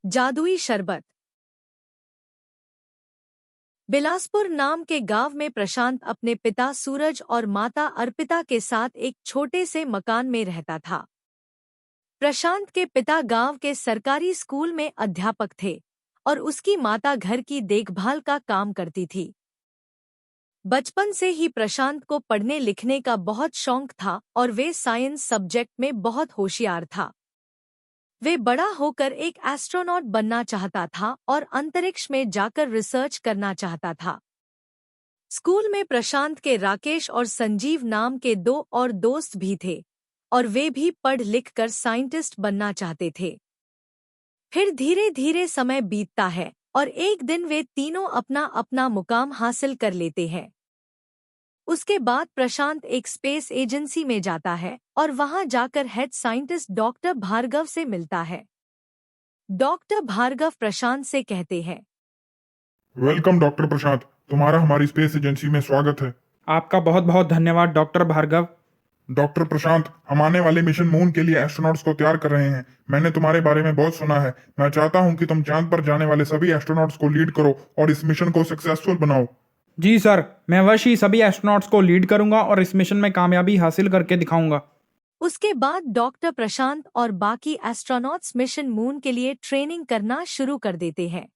जादुई शरबत। बिलासपुर नाम के गांव में प्रशांत अपने पिता सूरज और माता अर्पिता के साथ एक छोटे से मकान में रहता था। प्रशांत के पिता गांव के सरकारी स्कूल में अध्यापक थे और उसकी माता घर की देखभाल का काम करती थी। बचपन से ही प्रशांत को पढ़ने लिखने का बहुत शौक था और वे साइंस सब्जेक्ट में बहुत होशियार था। वे बड़ा होकर एक एस्ट्रोनॉट बनना चाहता था और अंतरिक्ष में जाकर रिसर्च करना चाहता था। स्कूल में प्रशांत के राकेश और संजीव नाम के दो और दोस्त भी थे और वे भी पढ़ लिख कर साइंटिस्ट बनना चाहते थे। फिर धीरे धीरे समय बीतता है और एक दिन वे तीनों अपना अपना मुकाम हासिल कर लेते हैं। उसके बाद प्रशांत एक स्पेस एजेंसी में जाता है और वहां जाकर हेड साइंटिस्ट डॉक्टर भार्गव से मिलता है। डॉक्टर भार्गव प्रशांत से कहते हैं, वेलकम डॉक्टर प्रशांत, तुम्हारा हमारी स्पेस एजेंसी में स्वागत है। आपका बहुत बहुत धन्यवाद डॉक्टर भार्गव। डॉक्टर प्रशांत, हम आने वाले मिशन मून के लिए एस्ट्रोनॉट्स को तैयार कर रहे हैं। मैंने तुम्हारे बारे में बहुत सुना है। मैं चाहता हूं कि तुम चांद पर जाने वाले सभी एस्ट्रोनॉट्स को लीड करो और इस मिशन को सक्सेसफुल बनाओ। जी सर, मैं अवश्य ही सभी एस्ट्रोनॉट्स को लीड करूंगा और इस मिशन में कामयाबी हासिल करके दिखाऊंगा। उसके बाद डॉक्टर प्रशांत और बाकी एस्ट्रोनॉट्स मिशन मून के लिए ट्रेनिंग करना शुरू कर देते हैं।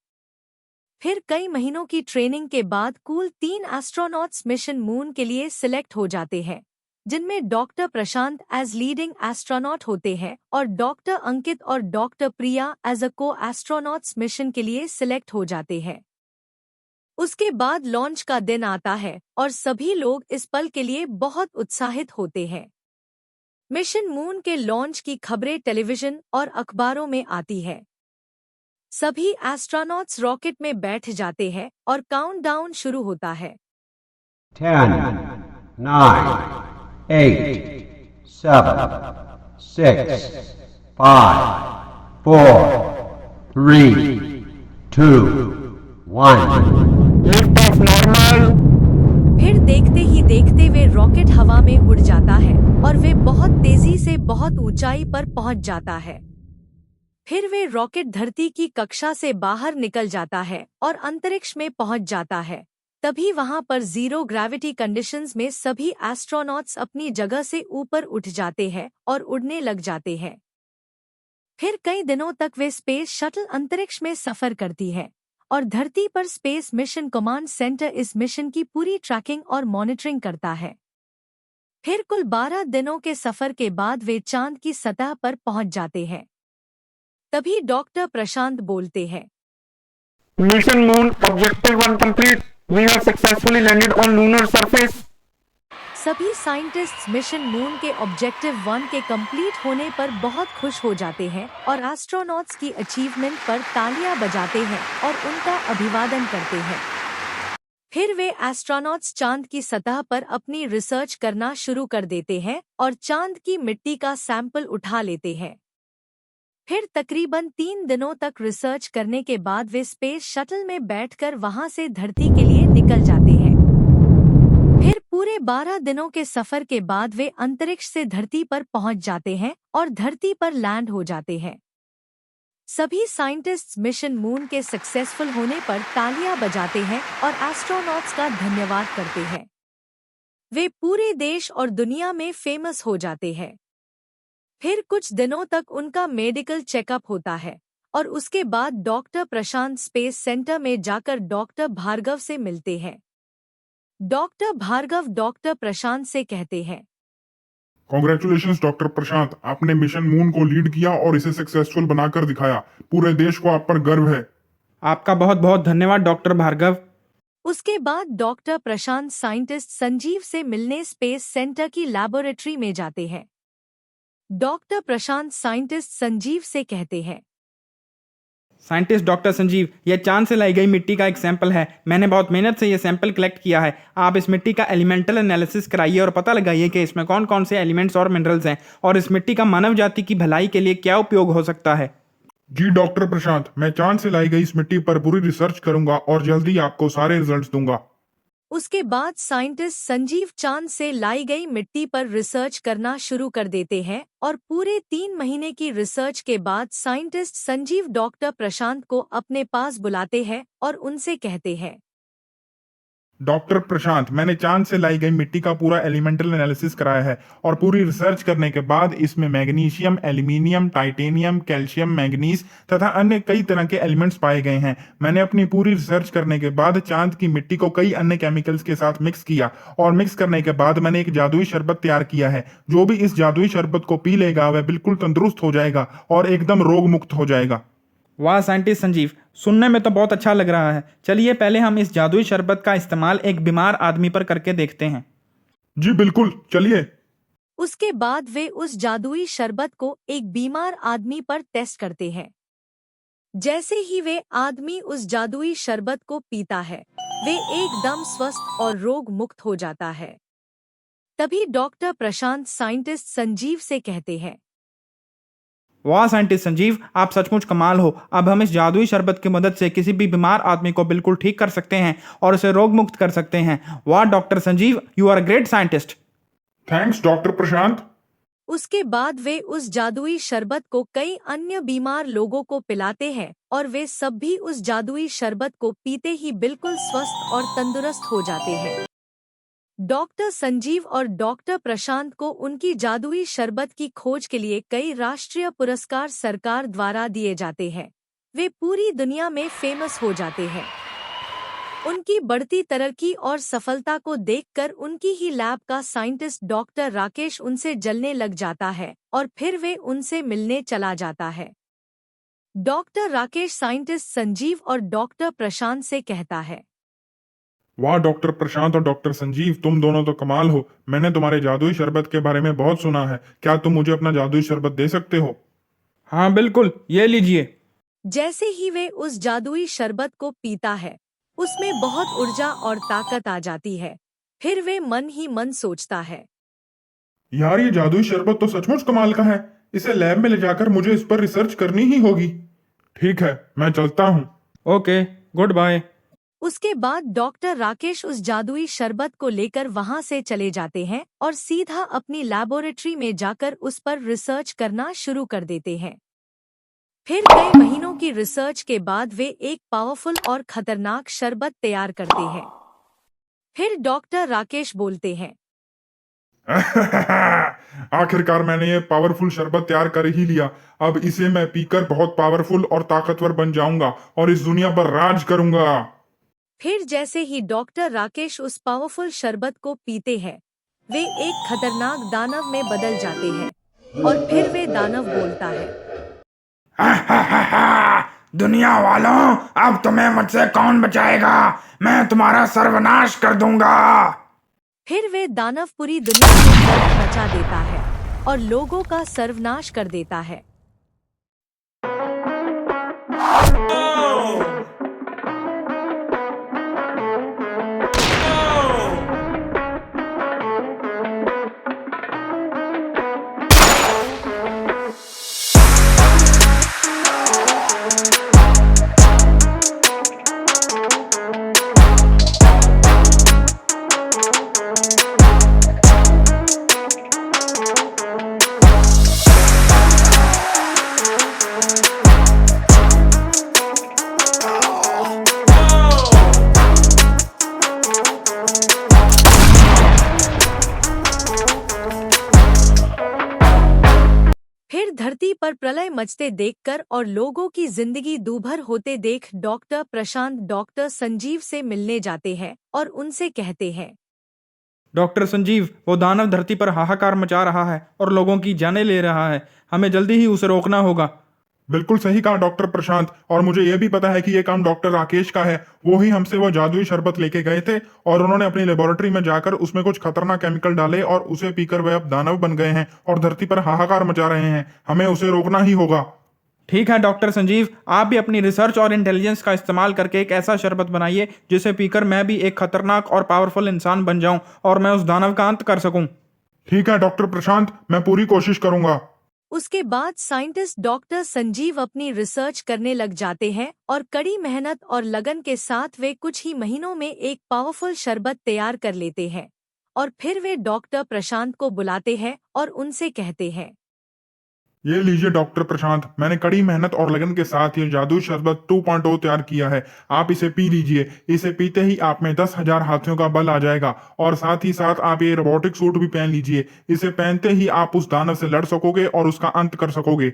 फिर कई महीनों की ट्रेनिंग के बाद कुल 3 एस्ट्रोनॉट्स मिशन मून के लिए सिलेक्ट हो जाते हैं, जिनमें डॉक्टर प्रशांत एज लीडिंग एस्ट्रोनॉट होते हैं और डॉक्टर अंकित और डॉक्टर प्रिया एज अ को एस्ट्रोनॉट्स मिशन के लिए सिलेक्ट हो जाते हैं। उसके बाद लॉन्च का दिन आता है और सभी लोग इस पल के लिए बहुत उत्साहित होते हैं। मिशन मून के लॉन्च की खबरें टेलीविजन और अखबारों में आती है। सभी एस्ट्रोनॉट्स रॉकेट में बैठ जाते हैं और काउंटडाउन शुरू होता है। 10, 9, 8, 7, 6, 5, 4, 3, 2, 1. फिर देखते ही देखते वे रॉकेट हवा में उड़ जाता है और वे बहुत तेजी से बहुत ऊंचाई पर पहुंच जाता है। फिर वे रॉकेट धरती की कक्षा से बाहर निकल जाता है और अंतरिक्ष में पहुंच जाता है। तभी वहां पर जीरो ग्रेविटी कंडीशंस में सभी एस्ट्रोनॉट्स अपनी जगह से ऊपर उठ जाते हैं और उड़ने लग जाते हैं। फिर कई दिनों तक वे स्पेस शटल अंतरिक्ष में सफर करती है और धरती पर स्पेस मिशन कमांड सेंटर इस मिशन की पूरी ट्रैकिंग और मॉनिटरिंग करता है। फिर कुल 12 दिनों के सफर के बाद वे चांद की सतह पर पहुंच जाते हैं। तभी डॉक्टर प्रशांत बोलते हैं, Mission Moon Objective 1 complete. We have successfully landed on lunar surface. सभी साइंटिस्ट्स मिशन मून के ऑब्जेक्टिव 1 के कंप्लीट होने पर बहुत खुश हो जाते हैं और एस्ट्रोनॉट्स की अचीवमेंट पर तालियां बजाते हैं और उनका अभिवादन करते हैं। फिर वे एस्ट्रोनॉट्स चांद की सतह पर अपनी रिसर्च करना शुरू कर देते हैं और चांद की मिट्टी का सैंपल उठा लेते हैं। फिर तकरीबन 3 दिनों तक रिसर्च करने के बाद वे स्पेस शटल में बैठकर वहां से धरती के लिए निकल जाते हैं। फिर पूरे 12 दिनों के सफर के बाद वे अंतरिक्ष से धरती पर पहुंच जाते हैं और धरती पर लैंड हो जाते हैं। सभी साइंटिस्ट्स मिशन मून के सक्सेसफुल होने पर तालियां बजाते हैं और एस्ट्रोनॉट्स का धन्यवाद करते हैं। वे पूरे देश और दुनिया में फेमस हो जाते हैं। फिर कुछ दिनों तक उनका मेडिकल चेकअप होता है और उसके बाद डॉक्टर प्रशांत स्पेस सेंटर में जाकर डॉक्टर भार्गव से मिलते हैं। डॉक्टर भार्गव डॉक्टर प्रशांत से कहते हैं, कॉन्ग्रेचुलेशंस डॉक्टर प्रशांत, आपने मिशन मून को लीड किया और इसे सक्सेसफुल बनाकर दिखाया। पूरे देश को आप पर गर्व है। आपका बहुत बहुत धन्यवाद डॉक्टर भार्गव। उसके बाद डॉक्टर प्रशांत साइंटिस्ट संजीव से मिलने स्पेस सेंटर की लैबोरेटरी में जाते हैं। डॉक्टर प्रशांत साइंटिस्ट संजीव से कहते हैं, साइंटिस्ट डॉक्टर संजीव, यह चांद से लाई गई मिट्टी का एक सैंपल है। मैंने बहुत मेहनत से यह सैंपल कलेक्ट किया है। आप इस मिट्टी का एलिमेंटल एनालिसिस कराइए और पता लगाइए कि इसमें कौन कौन से एलिमेंट्स और मिनरल्स हैं और इस मिट्टी का मानव जाति की भलाई के लिए क्या उपयोग हो सकता है। जी डॉक्टर प्रशांत, मैं चांद से लाई गई इस मिट्टी पर पूरी रिसर्च करूंगा और जल्दी आपको सारे रिजल्ट्स दूंगा। उसके बाद साइंटिस्ट संजीव चांद से लाई गई मिट्टी पर रिसर्च करना शुरू कर देते हैं और पूरे 3 महीने की रिसर्च के बाद साइंटिस्ट संजीव डॉक्टर प्रशांत को अपने पास बुलाते हैं और उनसे कहते हैं, डॉक्टर प्रशांत, मैंने चांद से लाई गई मिट्टी का पूरा एलिमेंटल एनालिसिस कराया है और पूरी रिसर्च करने के बाद इसमें magnesium, aluminium, titanium, calcium, manganese तथा अन्य कई तरह के एलिमेंट्स पाए गए हैं। मैंने अपनी पूरी रिसर्च करने के बाद चांद की मिट्टी को कई अन्य केमिकल्स के साथ मिक्स किया और मिक्स करने के बाद मैंने एक जादुई शरबत तैयार किया है। जो भी इस जादुई शरबत को पी लेगा वह बिल्कुल तंदुरुस्त हो जाएगा और एकदम रोग मुक्त हो जाएगा। वाह साइंटिस्ट संजीव, सुनने में तो बहुत अच्छा लग रहा है। चलिए पहले हम इस जादुई शरबत का इस्तेमाल एक बीमार आदमी पर करके देखते हैं। जी बिल्कुल, चलिए। उसके बाद वे उस जादुई शरबत को एक बीमार आदमी पर टेस्ट करते हैं। जैसे ही वे आदमी उस जादुई शरबत को पीता है, वे एकदम स्वस्थ और रोग मुक्त हो जाता है। तभी डॉक्टर प्रशांत साइंटिस्ट संजीव से कहते हैं, वाह साइंटिस्ट संजीव, आप सचमुच कमाल हो। अब हम इस जादुई शरबत की मदद से किसी भी बीमार आदमी को बिल्कुल ठीक कर सकते हैं और उसे रोग मुक्त कर सकते हैं। वाह doctor Sanjeev, you are a great scientist. Thanks doctor Prashant. उसके बाद वे उस जादुई शरबत को कई अन्य बीमार लोगों को पिलाते हैं और वे सब भी उस जादुई शरबत को पीते ही बिल्कुल स्वस्थ और तंदुरुस्त हो जाते हैं। डॉक्टर संजीव और डॉक्टर प्रशांत को उनकी जादुई शरबत की खोज के लिए कई राष्ट्रीय पुरस्कार सरकार द्वारा दिए जाते हैं। वे पूरी दुनिया में फेमस हो जाते हैं। उनकी बढ़ती तरक्की और सफलता को देखकर उनकी ही लैब का साइंटिस्ट डॉक्टर राकेश उनसे जलने लग जाता है और फिर वे उनसे मिलने चला जाता है। डॉक्टर राकेश साइंटिस्ट संजीव और डॉक्टर प्रशांत से कहता है, वाह डॉक्टर प्रशांत और डॉक्टर संजीव, तुम दोनों तो कमाल हो। मैंने तुम्हारे जादुई शरबत के बारे में बहुत सुना है। क्या तुम मुझे अपना जादुई शरबत दे सकते हो? हाँ बिल्कुल, ये लीजिए। जैसे ही वे उस जादुई शरबत को पीता है, उसमें बहुत ऊर्जा और ताकत आ जाती है। फिर वे मन ही मन सोचता है, यार ये जादुई शरबत तो सचमुच कमाल का है। इसे लैब में ले जाकर मुझे इस पर रिसर्च करनी ही होगी। ठीक है, मैं चलता हूँ। Okay, good bye. उसके बाद डॉक्टर राकेश उस जादुई शरबत को लेकर वहां से चले जाते हैं और सीधा अपनी लैबोरेटरी में जाकर उस पर रिसर्च करना शुरू कर देते हैं। फिर कई महीनों की रिसर्च के बाद वे एक पावरफुल और खतरनाक शरबत तैयार करते हैं। फिर डॉक्टर राकेश बोलते हैं, आखिरकार मैंने ये पावरफुल शरबत तैयार कर ही लिया। अब इसे मैं पीकर बहुत पावरफुल और ताकतवर बन जाऊंगा और इस दुनिया पर राज करूंगा। फिर जैसे ही डॉक्टर राकेश उस पावरफुल शरबत को पीते हैं, वे एक खतरनाक दानव में बदल जाते हैं और फिर वे दानव बोलता है, दुनिया वालों, अब तुम्हें मुझसे कौन बचाएगा? मैं तुम्हारा सर्वनाश कर दूंगा। फिर वे दानव पूरी दुनिया में गर्द मचा देता है और लोगों का सर्वनाश कर देता है। धरती पर प्रलय मचते देखकर और लोगों की जिंदगी दूभर होते देख डॉक्टर प्रशांत डॉक्टर संजीव से मिलने जाते हैं और उनसे कहते हैं, डॉक्टर संजीव, वो दानव धरती पर हाहाकार मचा रहा है और लोगों की जानें ले रहा है। हमें जल्दी ही उसे रोकना होगा। बिल्कुल सही कहा डॉक्टर प्रशांत, और मुझे यह भी पता है कि यह काम डॉक्टर राकेश का है। वो ही हमसे वो जादुई शरबत लेके गए थे और उन्होंने अपनी लेबोरेटरी में जाकर उसमें कुछ खतरनाक केमिकल डाले और उसे पीकर वे अब दानव बन गए हैं और धरती पर हाहाकार मचा रहे हैं। हमें उसे रोकना ही होगा। ठीक है डॉक्टर संजीव, आप भी अपनी रिसर्च और इंटेलिजेंस का इस्तेमाल करके एक ऐसा शरबत बनाइए जिसे पीकर मैं भी एक खतरनाक और पावरफुल इंसान बन जाऊं और मैं उस दानव का अंत कर सकूं। ठीक है डॉक्टर प्रशांत, मैं पूरी कोशिश करूंगा। उसके बाद साइंटिस्ट डॉक्टर संजीव अपनी रिसर्च करने लग जाते हैं और कड़ी मेहनत और लगन के साथ वे कुछ ही महीनों में एक पावरफुल शरबत तैयार कर लेते हैं और फिर वे डॉक्टर प्रशांत को बुलाते हैं और उनसे कहते हैं, ये लीजिए डॉक्टर प्रशांत, मैंने कड़ी मेहनत और लगन के साथ ये जादू शरबत 2.0 तैयार किया है। आप इसे पी लीजिए। इसे पीते ही आप में 10,000 हाथियों का बल आ जाएगा और साथ ही साथ आप ये रोबोटिक सूट भी पहन लीजिए। इसे पहनते ही आप उस दानव से लड़ सकोगे और उसका अंत कर सकोगे।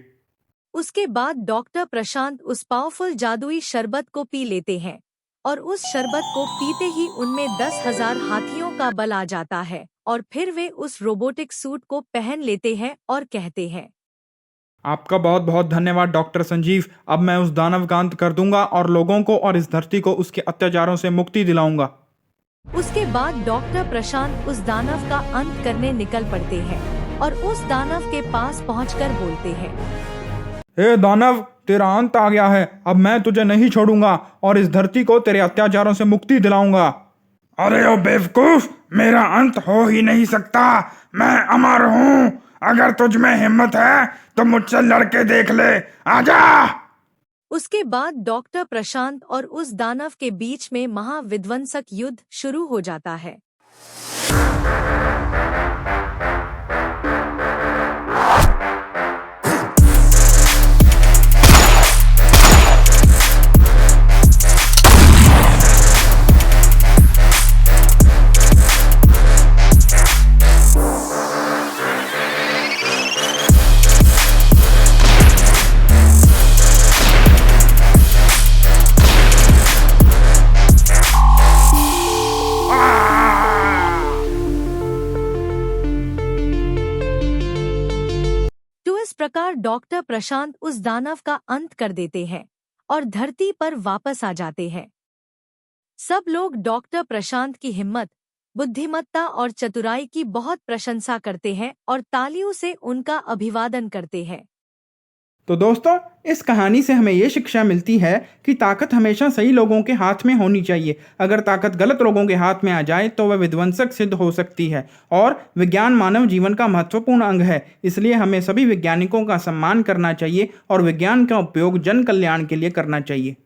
उसके बाद डॉक्टर प्रशांत उस पावरफुल जादुई शरबत को पी लेते हैं और उस शरबत को पीते ही उनमें 10,000 हाथियों का बल आ जाता है और फिर वे उस रोबोटिक सूट को पहन लेते हैं और कहते हैं, आपका बहुत बहुत धन्यवाद डॉक्टर संजीव। अब मैं उस दानव का अंत कर दूंगा और लोगों को और इस धरती को उसके अत्याचारों से मुक्ति दिलाऊंगा। उसके बाद डॉक्टर प्रशांत उस दानव का अंत करने निकल पड़ते हैं और उस दानव के पास पहुंचकर बोलते हैं, हे दानव, तेरा अंत आ गया है। अब मैं तुझे नहीं छोड़ूंगा और इस धरती को तेरे अत्याचारों से मुक्ति दिलाऊंगा। अरे ओ बेवकूफ, मेरा अंत हो ही नहीं सकता। मैं अमर हूँ। अगर तुझ में हिम्मत है तो मुझसे लड़के देख ले। आजा। उसके बाद डॉक्टर प्रशांत और उस दानव के बीच में महाविध्वंसक युद्ध शुरू हो जाता है। इस प्रकार डॉक्टर प्रशांत उस दानव का अंत कर देते हैं और धरती पर वापस आ जाते हैं। सब लोग डॉक्टर प्रशांत की हिम्मत, बुद्धिमत्ता और चतुराई की बहुत प्रशंसा करते हैं और तालियों से उनका अभिवादन करते हैं। तो दोस्तों, इस कहानी से हमें ये शिक्षा मिलती है कि ताकत हमेशा सही लोगों के हाथ में होनी चाहिए। अगर ताकत गलत लोगों के हाथ में आ जाए तो वह विध्वंसक सिद्ध हो सकती है। और विज्ञान मानव जीवन का महत्वपूर्ण अंग है, इसलिए हमें सभी वैज्ञानिकों का सम्मान करना चाहिए और विज्ञान का उपयोग जन कल्याण के लिए करना चाहिए।